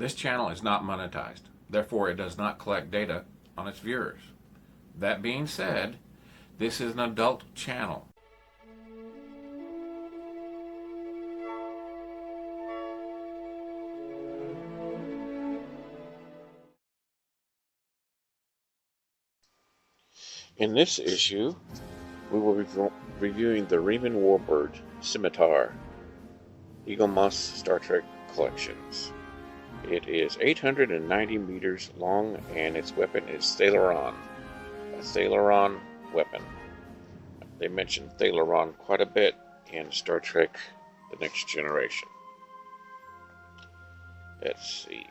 This channel is not monetized, therefore it does not collect data on its viewers. That being said, this is an adult channel. In this issue, we will be reviewing the Reman Warbird Scimitar, eaglemoss Star Trek collections. It is 890 meters long, and its weapon is Thalaron, a Thalaron weapon. They mention Thalaron quite a bit in Star Trek The Next Generation. Let's see.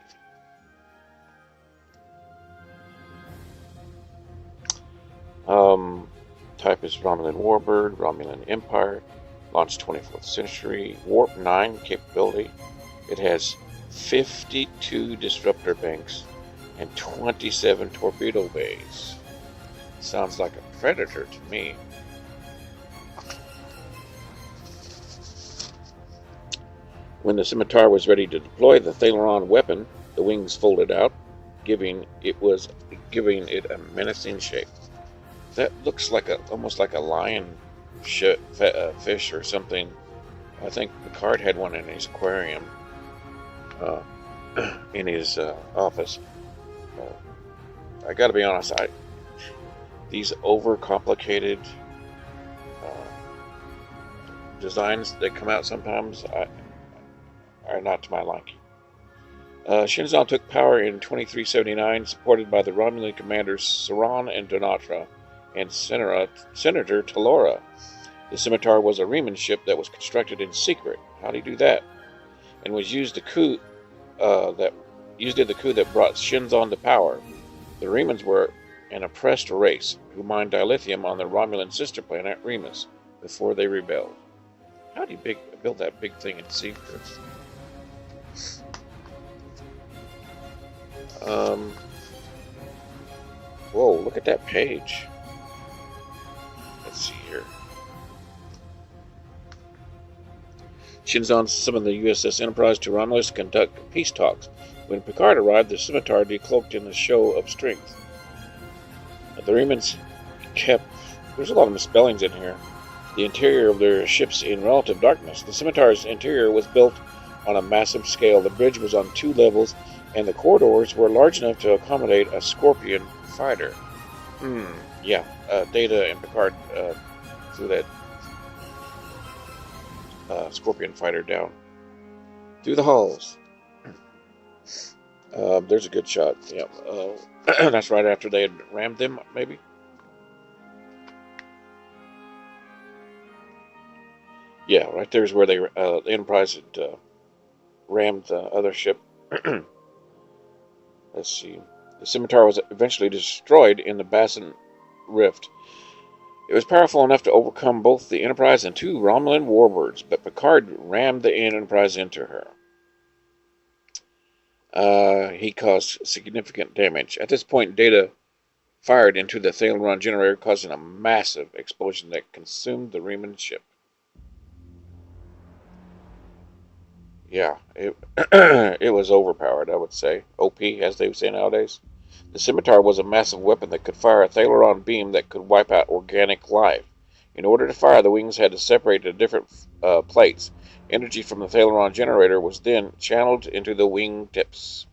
Type is Romulan Warbird, Romulan Empire, launched 24th century, Warp 9 capability. It has 52 disruptor banks and 27 torpedo bays. Sounds like a Predator to me. When the Scimitar was ready to deploy the Thalaron weapon, the wings folded out, giving it a menacing shape. That looks like almost like a lion fish or something. I think Picard had one in his aquarium, in his office. I got to be honest, these overcomplicated designs that come out sometimes are not to my liking. Shinzon took power in 2379, supported by the Romulan commanders Saran and Donatra, and Senator Talora. The Scimitar was a Reman ship that was constructed in secret. How did he do that? And was used in the coup that brought Shinzon to power. The Remans were an oppressed race who mined dilithium on the Romulan sister planet Remus before they rebelled. How do you build that big thing in secret? Whoa, look at that page. Let's see here. Shinzon summoned the USS Enterprise to Romulus to conduct peace talks. When Picard arrived, the Scimitar decloaked in a show of strength. The Remans there's a lot of misspellings in here, the interior of their ships in relative darkness. The Scimitar's interior was built on a massive scale. The bridge was on 2 levels, and the corridors were large enough to accommodate a Scorpion fighter. Yeah, Data and Picard flew that Scorpion fighter down through the halls. There's a good shot. Yeah, that's right after they had rammed them, maybe. Yeah, right there's where the Enterprise had rammed the other ship. Let's see. The Scimitar was eventually destroyed in the Bassin Rift. It was powerful enough to overcome both the Enterprise and 2 Romulan warbirds, but Picard rammed the Enterprise into her. He caused significant damage. At this point, Data fired into the Thalaron generator, causing a massive explosion that consumed the Reman ship. Yeah, it was overpowered, I would say. OP, as they would say nowadays. The Scimitar was a massive weapon that could fire a Thalaron beam that could wipe out organic life. In order to fire, the wings had to separate into different plates. Energy from the Thalaron generator was then channeled into the wing tips.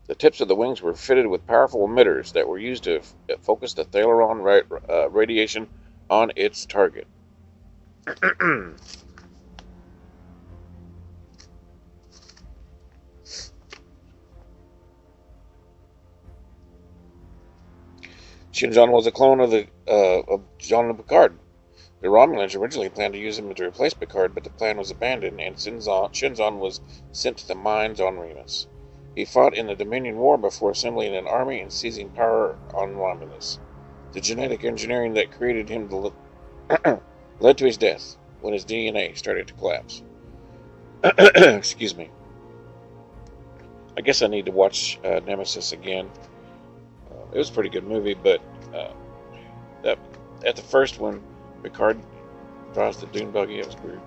The tips of the wings were fitted with powerful emitters that were used to focus the Thalaron radiation on its target. Shinzon was a clone of Jean Picard. The Romulans originally planned to use him to replace Picard, but the plan was abandoned, and Shinzon was sent to the mines on Remus. He fought in the Dominion War before assembling an army and seizing power on Romulus. The genetic engineering that created him led to his death when his DNA started to collapse. Excuse me. I guess I need to watch Nemesis again. It was a pretty good movie, but at the first one, Picard drives the dune buggy. It was weird.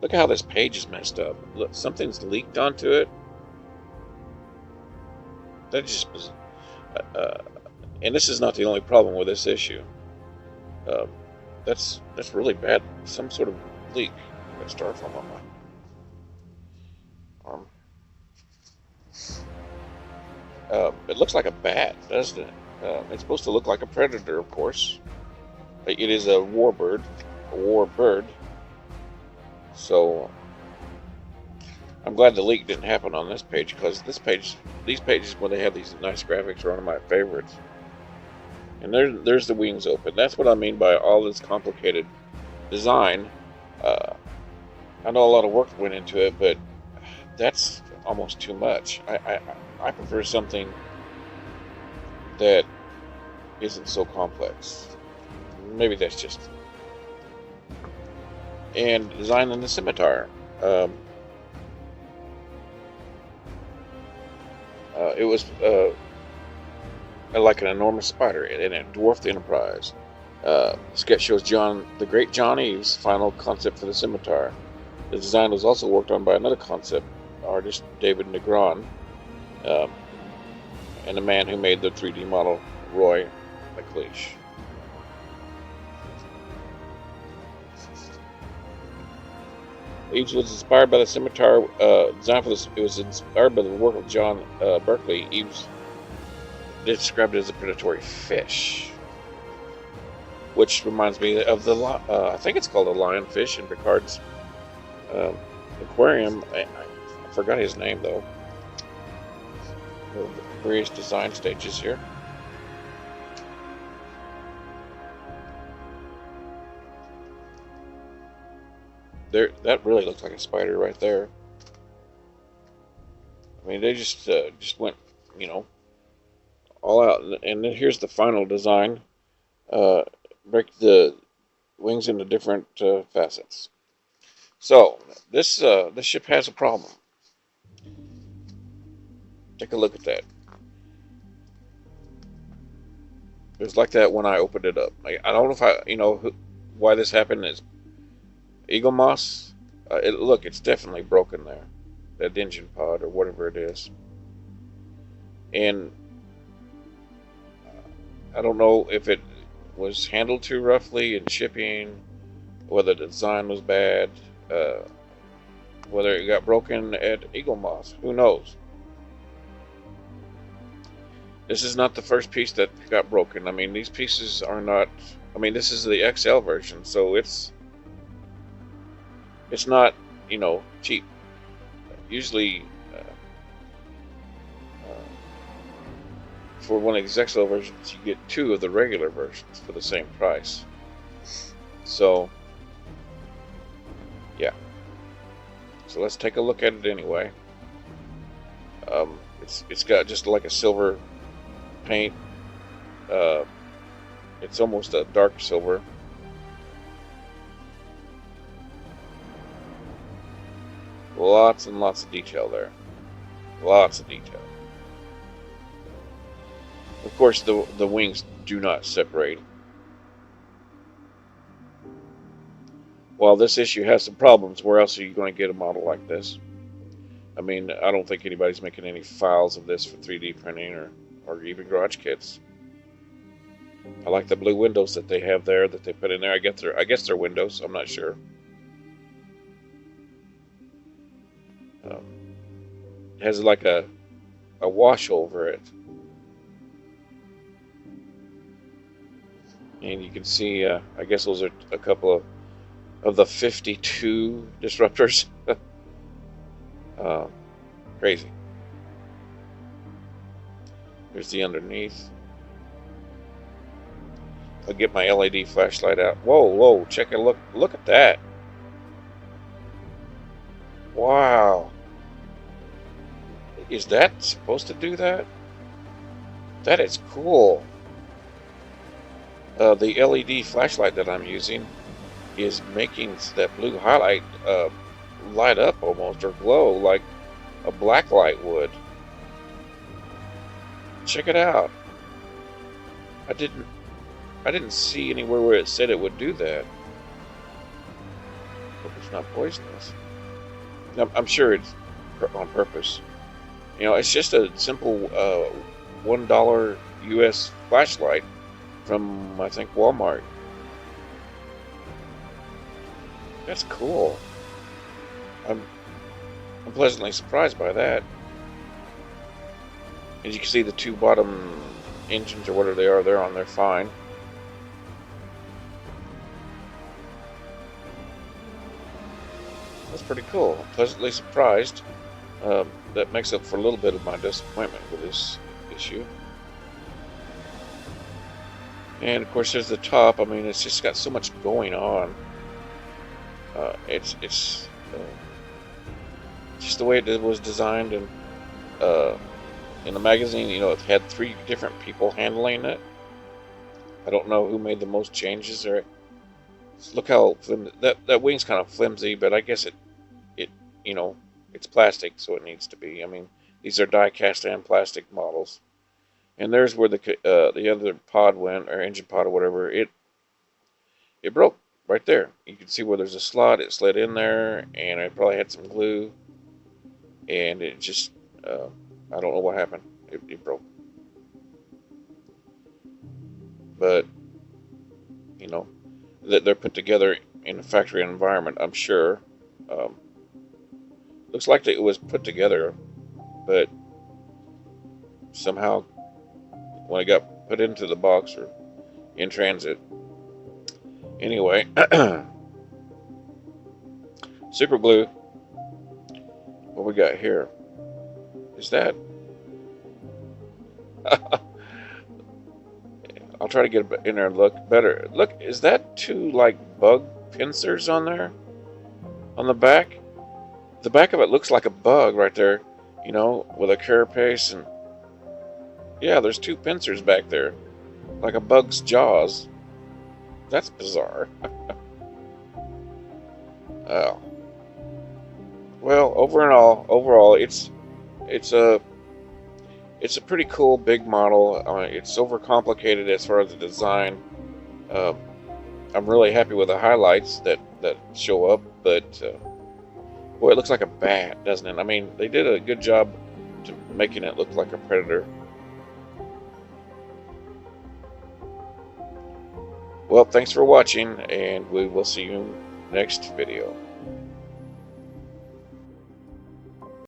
Look at how this page is messed up. Look, something's leaked onto it. that just was, and this is not the only problem with this issue. That's really bad. Some sort of leak. Got styrofoam on my arm. It looks like a bat, doesn't it? It's supposed to look like a predator, of course. It is a warbird, So I'm glad the leak didn't happen on this page, because these pages when they have these nice graphics are one of my favorites. And there's the wings open. That's what I mean by all this complicated design. I know a lot of work went into it, but that's almost too much. I prefer something that isn't so complex. Maybe that's just. And designing the scimitar. It was like an enormous spider, and it dwarfed the Enterprise. The sketch shows the great John Eves' final concept for the scimitar. The design was also worked on by another concept artist, David Negron, and the man who made the 3D model, Roy McLeish. Eves was inspired by the scimitar design for this. It was inspired by the work of John Berkeley. Eves described it as a predatory fish, which reminds me of the I think it's called a lionfish in Picard's aquarium. I forgot his name though. The various design stages here. That really looks like a spider right there. I mean, they just went, all out. And then here's the final design. Break the wings into different facets. So this ship has a problem. Take a look at that. It was like that when I opened it up. I don't know if why this happened. Is eaglemoss. Look, it's definitely broken there. That engine pod or whatever it is. And I don't know if it was handled too roughly in shipping, whether the design was bad, whether it got broken at eaglemoss. Who knows? This is not the first piece that got broken. I mean, these pieces are not. I mean, this is the XL version, so it's not, cheap. Usually, for one of these XL versions, you get two of the regular versions for the same price. So, yeah. So let's take a look at it anyway. It's got just like a silver paint. It's almost a dark silver. Lots and lots of detail there. Lots of detail. Of course, the wings do not separate. While this issue has some problems, where else are you going to get a model like this? I mean, I don't think anybody's making any files of this for 3D printing or even garage kits. I like the blue windows that they have there, that they put in there. I guess they're windows. I'm not sure. It has like a wash over it. And you can see, I guess those are a couple of the 52 disruptors. Crazy. Here's the underneath. I'll get my LED flashlight out. Whoa, check it, look at that. Wow. Is that supposed to do that? That is cool. The LED flashlight that I'm using is making that blue highlight light up almost, or glow like a black light would. Check it out. I didn't see anywhere where it said it would do that. Hope it's not poisonous. I'm sure it's on purpose. You know, it's just a simple $1 US flashlight from, I think, Walmart. That's cool. I'm pleasantly surprised by that. As you can see, the two bottom engines, or whatever they are, they're on there fine. That's pretty cool. I'm pleasantly surprised. That makes up for a little bit of my disappointment with this issue. And of course, there's the top. I mean, it's just got so much going on. It's just the way it was designed, and in the magazine, you know, it had 3 different people handling it. I don't know who made the most changes there. Look how that wing's kind of flimsy, but I guess it you know, it's plastic, so it needs to be. I mean, these are die-cast and plastic models. And there's where the other pod went, or engine pod or whatever. It broke right there. You can see where there's a slot. It slid in there, and it probably had some glue, and it just I don't know what happened. It broke. But you know, they're put together in a factory environment, I'm sure. Looks like it was put together, but somehow when it got put into the box or in transit. Anyway, super glue. What we got here? Is that? I'll try to get in there and look better. Look, is that 2 like bug pincers on there? On the back? The back of it looks like a bug right there, you know, with a carapace, and yeah, there's 2 pincers back there, like a bug's jaws. That's bizarre. Oh. Well, overall, it's a pretty cool big model. It's overcomplicated as far as the design. I'm really happy with the highlights that show up, but boy, it looks like a bat, doesn't it? I mean, they did a good job to making it look like a predator. Well, thanks for watching, and we will see you next video.